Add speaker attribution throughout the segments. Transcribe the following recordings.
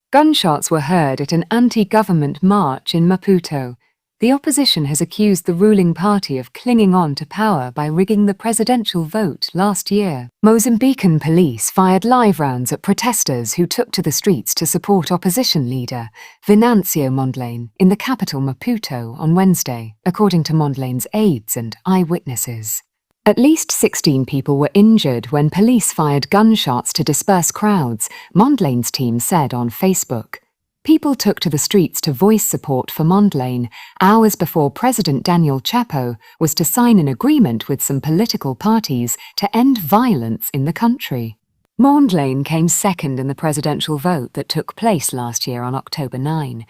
Speaker 1: Gunshots were heard at an anti-government march in Maputo. The opposition has accused the ruling party of clinging on to power by rigging the presidential vote last year. Mozambican police fired live rounds at protesters who took to the streets to support opposition leader Venancio Mondlane in the capital Maputo on Wednesday, according to Mondlane's aides and eyewitnesses. At least 16 people were injured when police fired gunshots to disperse crowds, Mondlane's team said on Facebook. People took to the streets to voice support for Mondlane hours before President Daniel Chapo was to sign an agreement with some political parties to end violence in the country. Mondlane came second in the presidential vote that took place last year on October 9,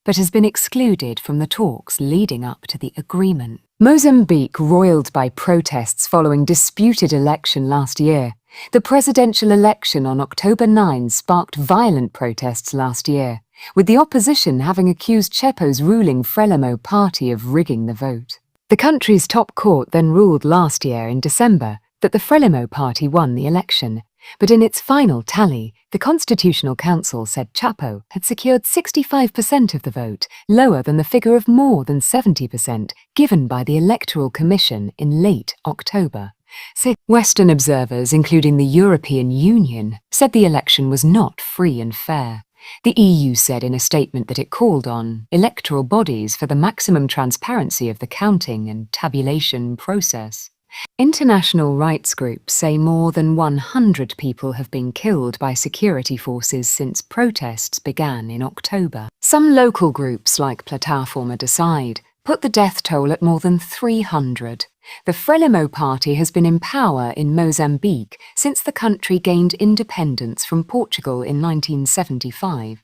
Speaker 1: but has been excluded from the talks leading up to the agreement. Mozambique roiled by protests following disputed election last year. The presidential election on October 9 sparked violent protests last year, with the opposition having accused Chapo's ruling Frelimo party of rigging the vote. The country's top court then ruled last year in December that the Frelimo party won the election, but in its final tally, the Constitutional Council said Chapo had secured 65% of the vote, lower than the figure of more than 70% given by the Electoral Commission in late October. Western observers, including the European Union, said the election was not free and fair. The EU said in a statement that it called on electoral bodies for the maximum transparency of the counting and tabulation process. International rights groups say more than 100 people have been killed by security forces since protests began in October. Some local groups, like Plataforma Decide, put the death toll at more than 300. The Frelimo party has been in power in Mozambique since the country gained independence from Portugal in 1975.